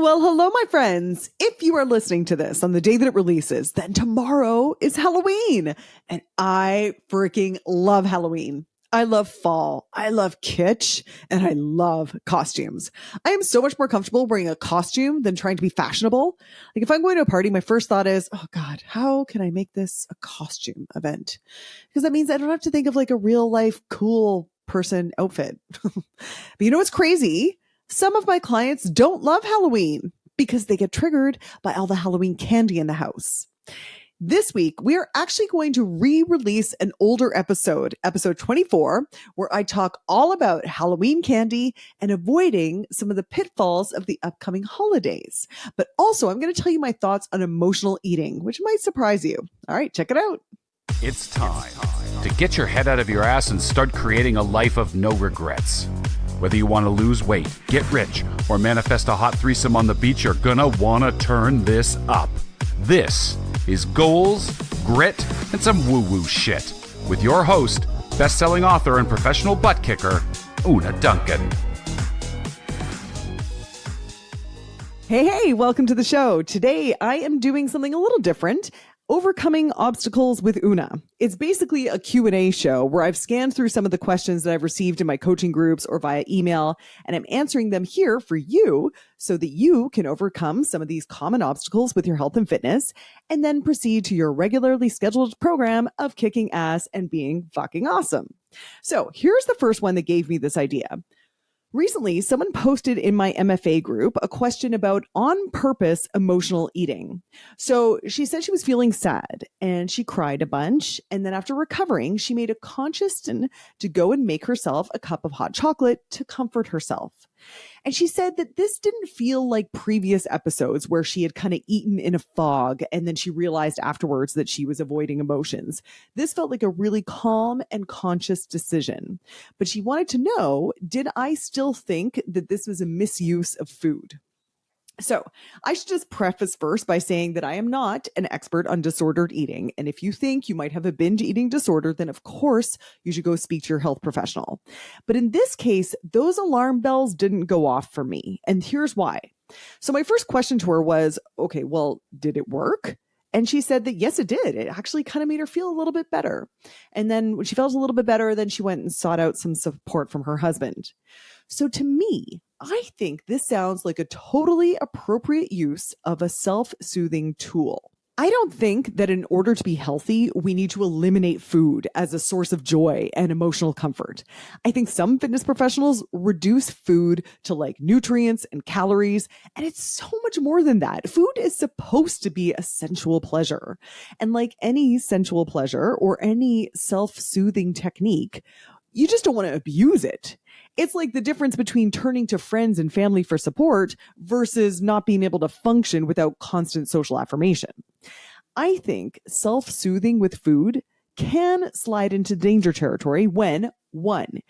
Well, hello, my friends. If you are listening to this on the day that it releases, then tomorrow is Halloween. And I freaking love Halloween. I love fall. I love kitsch and I love costumes. I am so much more comfortable wearing a costume than trying to be fashionable. Like if I'm going to a party, my first thought is, oh God, how can I make this a costume event? Because that means I don't have to think of like a real life cool person outfit. But you know what's crazy? Some of my clients don't love Halloween because they get triggered by all the Halloween candy in the house. This week, we are actually going to re-release an older episode, episode 24, where I talk all about Halloween candy and avoiding some of the pitfalls of the upcoming holidays. But also, I'm going to tell you my thoughts on emotional eating, which might surprise you. All right, check it out. It's time to get your head out of your ass and start creating a life of no regrets. Whether you want to lose weight, get rich, or manifest a hot threesome on the beach, you're gonna want to turn this up. This is Goals, Grit, and some woo-woo shit with your host, best-selling author and professional butt kicker, Una Duncan. Hey, welcome to the show. Today, I am doing something a little different. Overcoming Obstacles with Una. It's basically a Q&A show where I've scanned through some of the questions that I've received in my coaching groups or via email, and I'm answering them here for you so that you can overcome some of these common obstacles with your health and fitness, and then proceed to your regularly scheduled program of kicking ass and being fucking awesome. So here's the first one that gave me this idea. Recently, someone posted in my MFA group a question about on-purpose emotional eating. So she said she was feeling sad and she cried a bunch. And then after recovering, she made a conscious decision to go and make herself a cup of hot chocolate to comfort herself. And she said that this didn't feel like previous episodes where she had kind of eaten in a fog and then she realized afterwards that she was avoiding emotions. This felt like a really calm and conscious decision. But she wanted to know, did I still think that this was a misuse of food? So I should just preface first by saying that I am not an expert on disordered eating. And if you think you might have a binge eating disorder, then of course you should go speak to your health professional. But in this case, those alarm bells didn't go off for me. And here's why. So my first question to her was, okay, well, did it work? And she said that yes, it did. It actually kind of made her feel a little bit better. And then when she felt a little bit better, then she went and sought out some support from her husband. So to me, I think this sounds like a totally appropriate use of a self-soothing tool. I don't think that in order to be healthy, we need to eliminate food as a source of joy and emotional comfort. I think some fitness professionals reduce food to like nutrients and calories, and it's so much more than that. Food is supposed to be a sensual pleasure. And like any sensual pleasure or any self-soothing technique, you just don't want to abuse it. It's like the difference between turning to friends and family for support versus not being able to function without constant social affirmation. I think self-soothing with food can slide into danger territory when, one,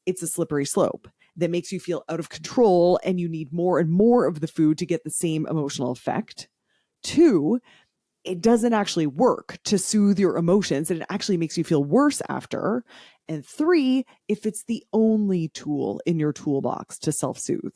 it's a slippery slope that makes you feel out of control and you need more and more of the food to get the same emotional effect. Two, it doesn't actually work to soothe your emotions and it actually makes you feel worse after. And three, if it's the only tool in your toolbox to self-soothe.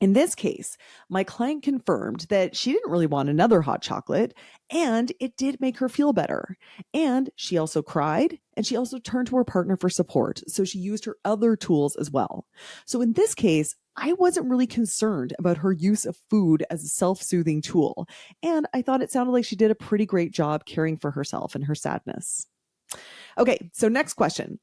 In this case, my client confirmed that she didn't really want another hot chocolate and it did make her feel better. And she also cried and she also turned to her partner for support. So she used her other tools as well. So in this case, I wasn't really concerned about her use of food as a self-soothing tool. And I thought it sounded like she did a pretty great job caring for herself and her sadness. Okay, so next question.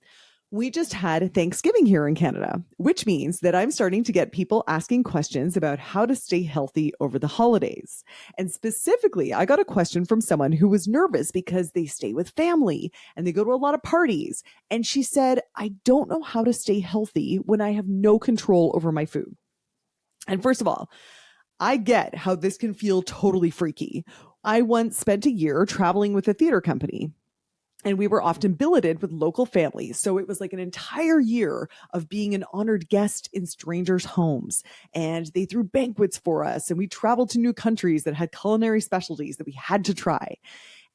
We just had Thanksgiving here in Canada, which means that I'm starting to get people asking questions about how to stay healthy over the holidays. And specifically, I got a question from someone who was nervous because they stay with family and they go to a lot of parties. And she said, I don't know how to stay healthy when I have no control over my food. And first of all, I get how this can feel totally freaky. I once spent a year traveling with a theater company. And we were often billeted with local families. So it was like an entire year of being an honored guest in strangers' homes. And they threw banquets for us. And we traveled to new countries that had culinary specialties that we had to try.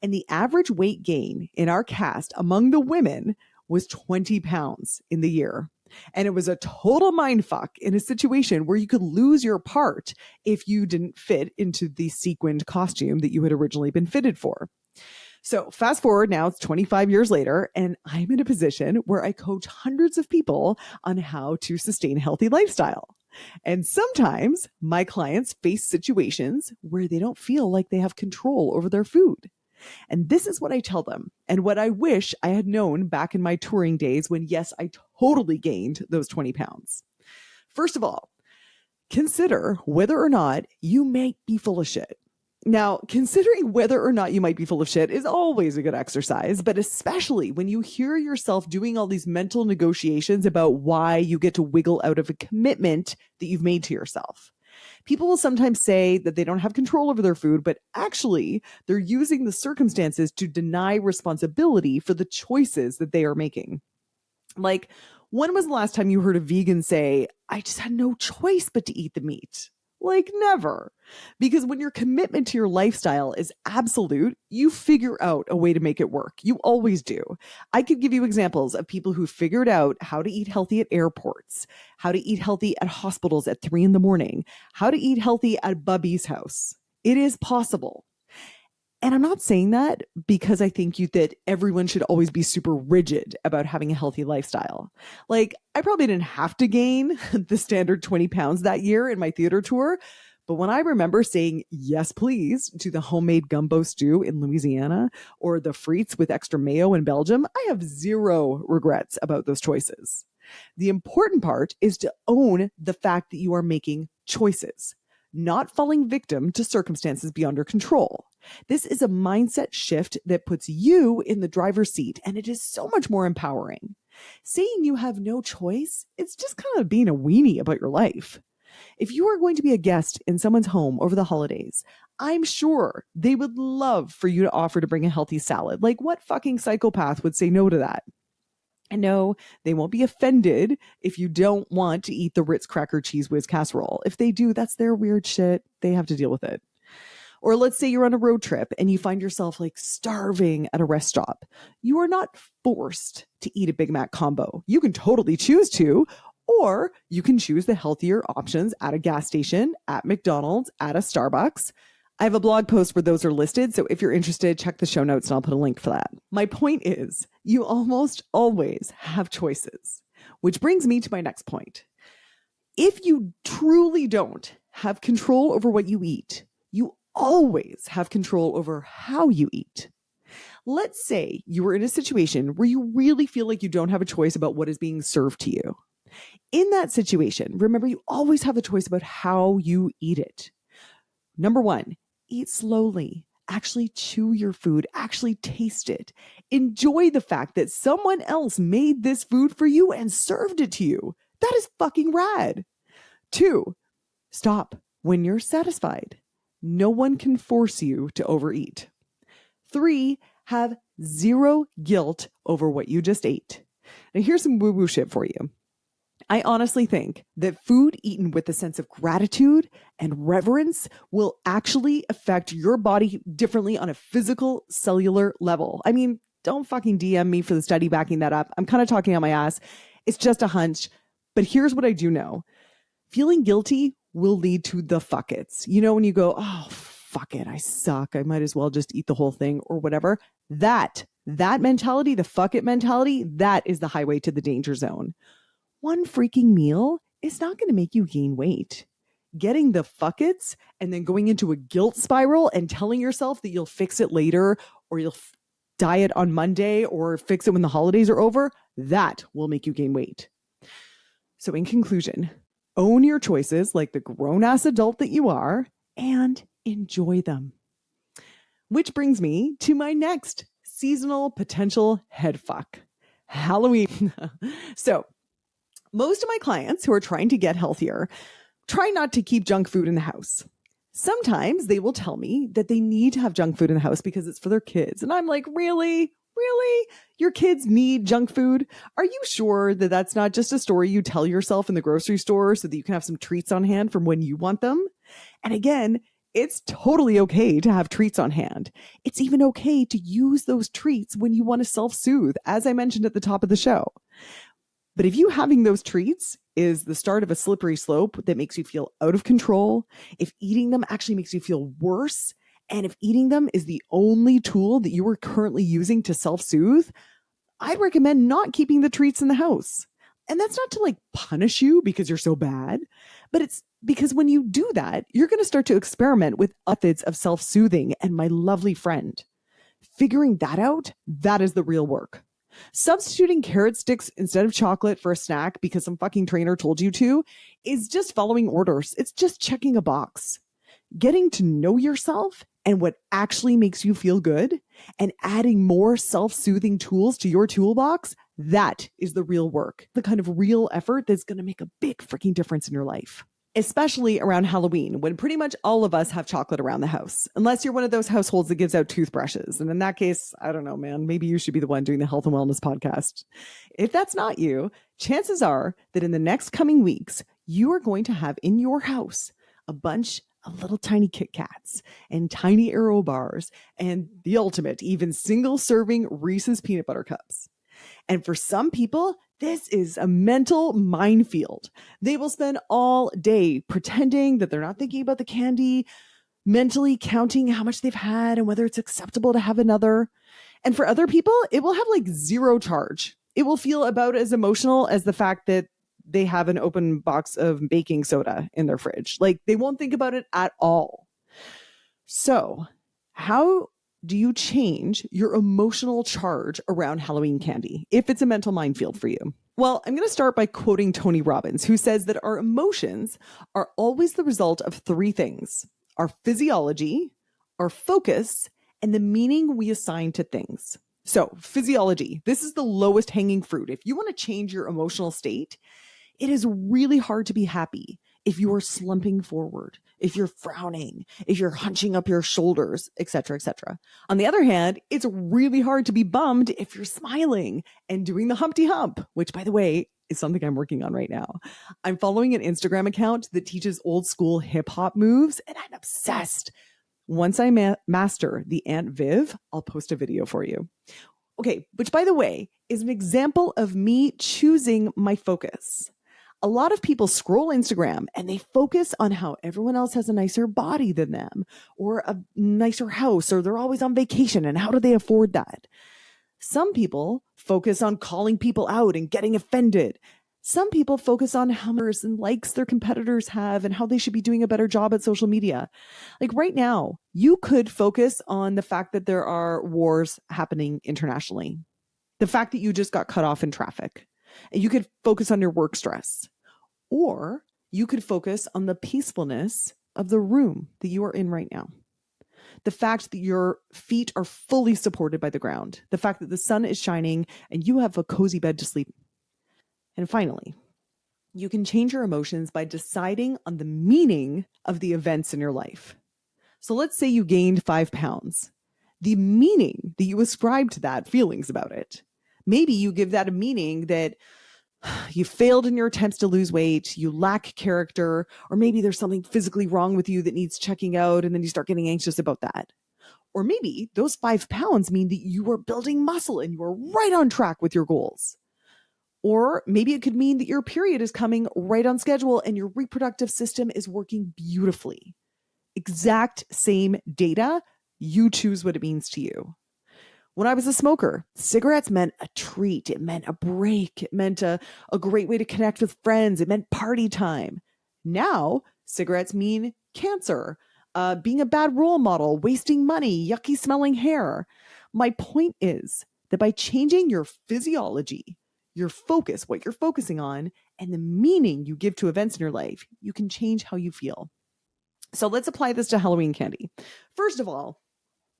And the average weight gain in our cast among the women was 20 pounds in the year. And it was a total mindfuck in a situation where you could lose your part if you didn't fit into the sequined costume that you had originally been fitted for. So fast forward now, it's 25 years later, and I'm in a position where I coach hundreds of people on how to sustain a healthy lifestyle. And sometimes my clients face situations where they don't feel like they have control over their food. And this is what I tell them, and what I wish I had known back in my touring days when, yes, I totally gained those 20 pounds. First of all, consider whether or not you may be full of shit. Now, considering whether or not you might be full of shit is always a good exercise, but especially when you hear yourself doing all these mental negotiations about why you get to wiggle out of a commitment that you've made to yourself. People will sometimes say that they don't have control over their food, but actually they're using the circumstances to deny responsibility for the choices that they are making. Like, when was the last time you heard a vegan say, I just had no choice but to eat the meat? Like, never. Because when your commitment to your lifestyle is absolute, you figure out a way to make it work. You always do. I could give you examples of people who figured out how to eat healthy at airports, how to eat healthy at hospitals at 3 a.m, how to eat healthy at Bubby's house. It is possible. And I'm not saying that because I think that everyone should always be super rigid about having a healthy lifestyle. Like, I probably didn't have to gain the standard 20 pounds that year in my theater tour. But when I remember saying yes, please, to the homemade gumbo stew in Louisiana or the frites with extra mayo in Belgium, I have zero regrets about those choices. The important part is to own the fact that you are making choices, not falling victim to circumstances beyond your control. This is a mindset shift that puts you in the driver's seat, and it is so much more empowering. Saying you have no choice, it's just kind of being a weenie about your life. If you are going to be a guest in someone's home over the holidays, I'm sure they would love for you to offer to bring a healthy salad. Like, what fucking psychopath would say no to that? And no, they won't be offended if you don't want to eat the Ritz Cracker Cheese Whiz casserole. If they do, that's their weird shit. They have to deal with it. Or let's say you're on a road trip and you find yourself like starving at a rest stop. You are not forced to eat a Big Mac combo. You can totally choose to, or you can choose the healthier options at a gas station, at McDonald's, at a Starbucks. I have a blog post where those are listed, so if you're interested, check the show notes and I'll put a link for that. My point is, you almost always have choices, which brings me to my next point. If you truly don't have control over what you eat, you always have control over how you eat. Let's say you were in a situation where you really feel like you don't have a choice about what is being served to you. In that situation, remember, you always have the choice about how you eat it. Number one, eat slowly. Actually chew your food. Actually taste it. Enjoy the fact that someone else made this food for you and served it to you. That is fucking rad. 2, stop when you're satisfied. No one can force you to overeat. 3, have zero guilt over what you just ate. Now here's some woo-woo shit for you. I honestly think that food eaten with a sense of gratitude and reverence will actually affect your body differently on a physical, cellular level. I mean, don't fucking DM me for the study backing that up. I'm kind of talking on my ass. It's just a hunch. But here's what I do know. Feeling guilty will lead to the fuck it's. You know, when you go, oh, fuck it, I suck. I might as well just eat the whole thing or whatever. That mentality, the fuck it mentality, that is the highway to the danger zone. One freaking meal is not going to make you gain weight. Getting the fuck it's and then going into a guilt spiral and telling yourself that you'll fix it later or you'll diet on Monday or fix it when the holidays are over, that will make you gain weight. So in conclusion, own your choices like the grown-ass adult that you are and enjoy them. Which brings me to my next seasonal potential head fuck, Halloween. So most of my clients who are trying to get healthier try not to keep junk food in the house. Sometimes they will tell me that they need to have junk food in the house because it's for their kids. And I'm like, really? Really? Your kids need junk food? Are you sure that that's not just a story you tell yourself in the grocery store so that you can have some treats on hand from when you want them? And again, it's totally okay to have treats on hand. It's even okay to use those treats when you want to self-soothe, as I mentioned at the top of the show. But if you having those treats is the start of a slippery slope that makes you feel out of control, if eating them actually makes you feel worse, and if eating them is the only tool that you are currently using to self-soothe, I'd recommend not keeping the treats in the house. And that's not to like punish you because you're so bad, but it's because when you do that, you're going to start to experiment with methods of self-soothing. And my lovely friend, figuring that out, that is the real work. Substituting carrot sticks instead of chocolate for a snack because some fucking trainer told you to is just following orders. It's just checking a box. Getting to know yourself and what actually makes you feel good and adding more self-soothing tools to your toolbox, that is the real work. The kind of real effort that's going to make a big freaking difference in your life. Especially around Halloween, when pretty much all of us have chocolate around the house, unless you're one of those households that gives out toothbrushes. And in that case, I don't know, man, maybe you should be the one doing the health and wellness podcast. If that's not you, chances are that in the next coming weeks, you are going to have in your house a bunch of little tiny Kit Kats and tiny Aero bars and the ultimate, even single serving Reese's peanut butter cups. And for some people, this is a mental minefield. They will spend all day pretending that they're not thinking about the candy, mentally counting how much they've had and whether it's acceptable to have another. And for other people, it will have like zero charge. It will feel about as emotional as the fact that they have an open box of baking soda in their fridge. Like they won't think about it at all. So how do you change your emotional charge around Halloween candy if it's a mental minefield for you? Well, I'm going to start by quoting Tony Robbins, who says that our emotions are always the result of three things: our physiology, our focus, and the meaning we assign to things. So physiology, this is the lowest hanging fruit. If you want to change your emotional state, it is really hard to be happy if you are slumping forward, if you're frowning, if you're hunching up your shoulders, etc., etc. On the other hand, it's really hard to be bummed if you're smiling and doing the Humpty Hump, which, by the way, is something I'm working on right now. I'm following an Instagram account that teaches old school hip hop moves, and I'm obsessed. Once I master the Aunt Viv, I'll post a video for you. Okay, which, by the way, is an example of me choosing my focus. A lot of people scroll Instagram and they focus on how everyone else has a nicer body than them or a nicer house, or they're always on vacation and how do they afford that? Some people focus on calling people out and getting offended. Some people focus on how many likes their competitors have and how they should be doing a better job at social media. Like right now, you could focus on the fact that there are wars happening internationally, the fact that you just got cut off in traffic. You could focus on your work stress, or you could focus on the peacefulness of the room that you are in right now. The fact that your feet are fully supported by the ground, the fact that the sun is shining and you have a cozy bed to sleep. And finally, you can change your emotions by deciding on the meaning of the events in your life. So let's say you gained 5 pounds. The meaning that you ascribe to that, feelings about it. Maybe you give that a meaning that you failed in your attempts to lose weight, you lack character, or maybe there's something physically wrong with you that needs checking out, and then you start getting anxious about that. Or maybe those 5 pounds mean that you are building muscle and you are right on track with your goals. Or maybe it could mean that your period is coming right on schedule and your reproductive system is working beautifully. Exact same data, you choose what it means to you. When I was a smoker, cigarettes meant a treat. It meant a break. It meant a great way to connect with friends. It meant party time. Now, cigarettes mean cancer, being a bad role model, wasting money, yucky smelling hair. My point is that by changing your physiology, your focus, what you're focusing on, and the meaning you give to events in your life, you can change how you feel. So let's apply this to Halloween candy. First of all,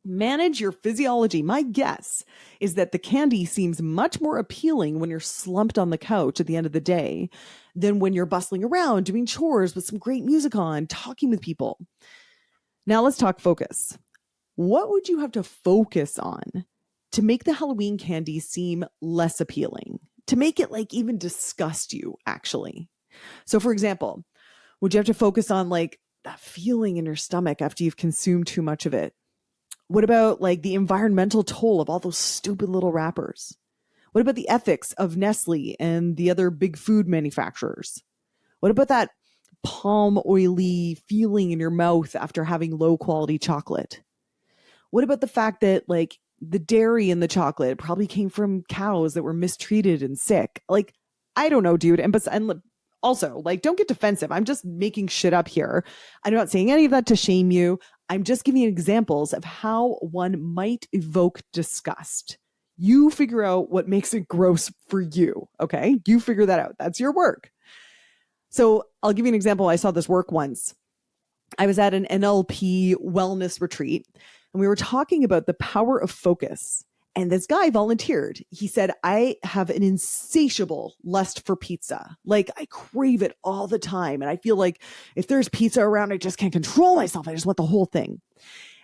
manage your physiology. My guess is that the candy seems much more appealing when you're slumped on the couch at the end of the day than when you're bustling around doing chores with some great music on, talking with people. Now let's talk focus. What would you have to focus on to make the Halloween candy seem less appealing? To make it like even disgust you, actually? So for example, would you have to focus on like that feeling in your stomach after you've consumed too much of it? What about like the environmental toll of all those stupid little wrappers? What about the ethics of Nestle and the other big food manufacturers? What about that palm oily feeling in your mouth after having low quality chocolate? What about the fact that like the dairy in the chocolate probably came from cows that were mistreated and sick? Like, I don't know, dude. And also, like, don't get defensive. I'm just making shit up here. I'm not saying any of that to shame you. I'm just giving you examples of how one might evoke disgust. You figure out what makes it gross for you, okay? You figure that out. That's your work. So I'll give you an example. I saw this work once. I was at an NLP wellness retreat, and we were talking about the power of focus. And this guy volunteered. He said, I have an insatiable lust for pizza. Like, I crave it all the time. And I feel like if there's pizza around, I just can't control myself. I just want the whole thing.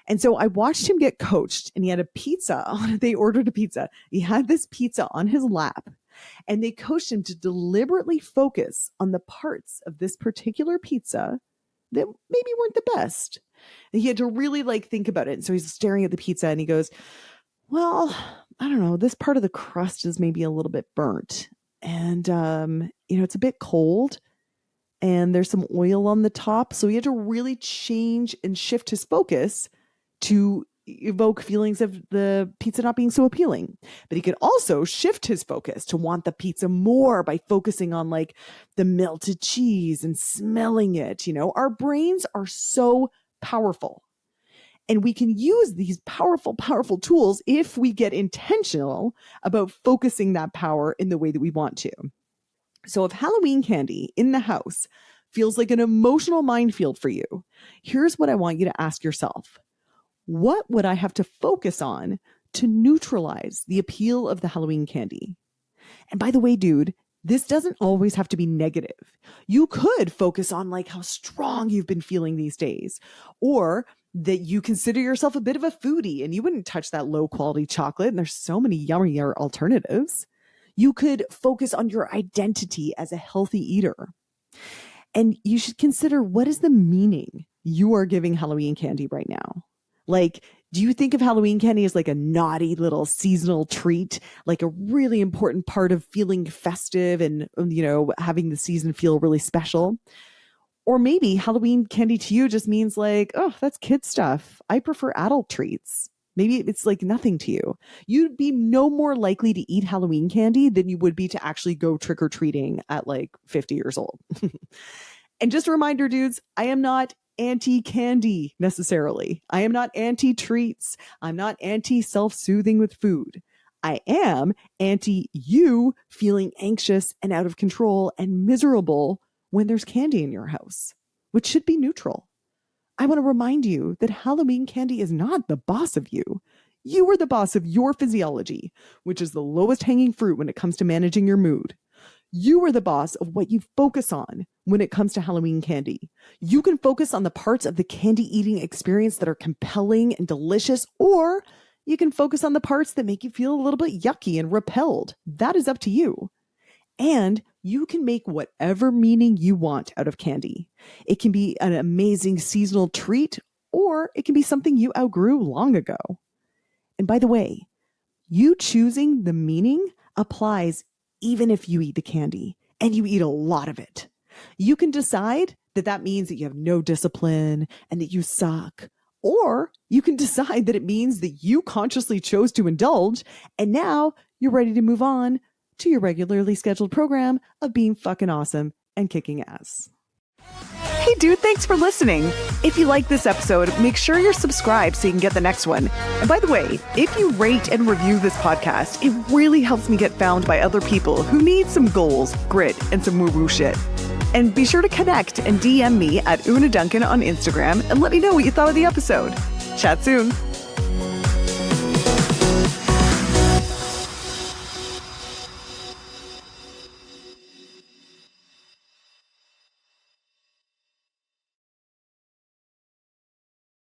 And so I watched him get coached, and he had a pizza. They ordered a pizza. He had this pizza on his lap, and they coached him to deliberately focus on the parts of this particular pizza that maybe weren't the best. And he had to really like think about it. And so he's staring at the pizza, and he goes, well, I don't know, this part of the crust is maybe a little bit burnt, and, it's a bit cold, and there's some oil on the top. So he had to really change and shift his focus to evoke feelings of the pizza not being so appealing. But he could also shift his focus to want the pizza more by focusing on like the melted cheese and smelling it. Our brains are so powerful. And we can use these powerful, powerful tools if we get intentional about focusing that power in the way that we want to. So if Halloween candy in the house feels like an emotional minefield for you, here's what I want you to ask yourself. What would I have to focus on to neutralize the appeal of the Halloween candy? And by the way, dude, this doesn't always have to be negative. You could focus on like how strong you've been feeling these days, or that you consider yourself a bit of a foodie and you wouldn't touch that low quality chocolate. And there's so many yummier alternatives. You could focus on your identity as a healthy eater. And you should consider, what is the meaning you are giving Halloween candy right now? Like, do you think of Halloween candy as like a naughty little seasonal treat, like a really important part of feeling festive and, having the season feel really special? Or maybe Halloween candy to you just means like, oh, that's kid stuff. I prefer adult treats. Maybe it's like nothing to you. You'd be no more likely to eat Halloween candy than you would be to actually go trick-or-treating at like 50 years old. And just a reminder, dudes, I am not anti-candy necessarily. I am not anti-treats. I'm not anti-self-soothing with food. I am anti-you feeling anxious and out of control and miserable when there's candy in your house, which should be neutral. I want to remind you that Halloween candy is not the boss of you. You are the boss of your physiology, which is the lowest hanging fruit when it comes to managing your mood. You are the boss of what you focus on when it comes to Halloween candy. You can focus on the parts of the candy eating experience that are compelling and delicious, or you can focus on the parts that make you feel a little bit yucky and repelled. That is up to you. And you can make whatever meaning you want out of candy. It can be an amazing seasonal treat, or it can be something you outgrew long ago. And by the way, you choosing the meaning applies even if you eat the candy and you eat a lot of it. You can decide that that means that you have no discipline and that you suck. Or you can decide that it means that you consciously chose to indulge and now you're ready to move on to your regularly scheduled program of being fucking awesome and kicking ass. Hey dude, thanks for listening. If you like this episode, make sure you're subscribed so you can get the next one. And by the way, if you rate and review this podcast, it really helps me get found by other people who need some goals, grit, and some woo-woo shit. And be sure to connect and DM me at Una Duncan on Instagram and let me know what you thought of the episode. Chat soon.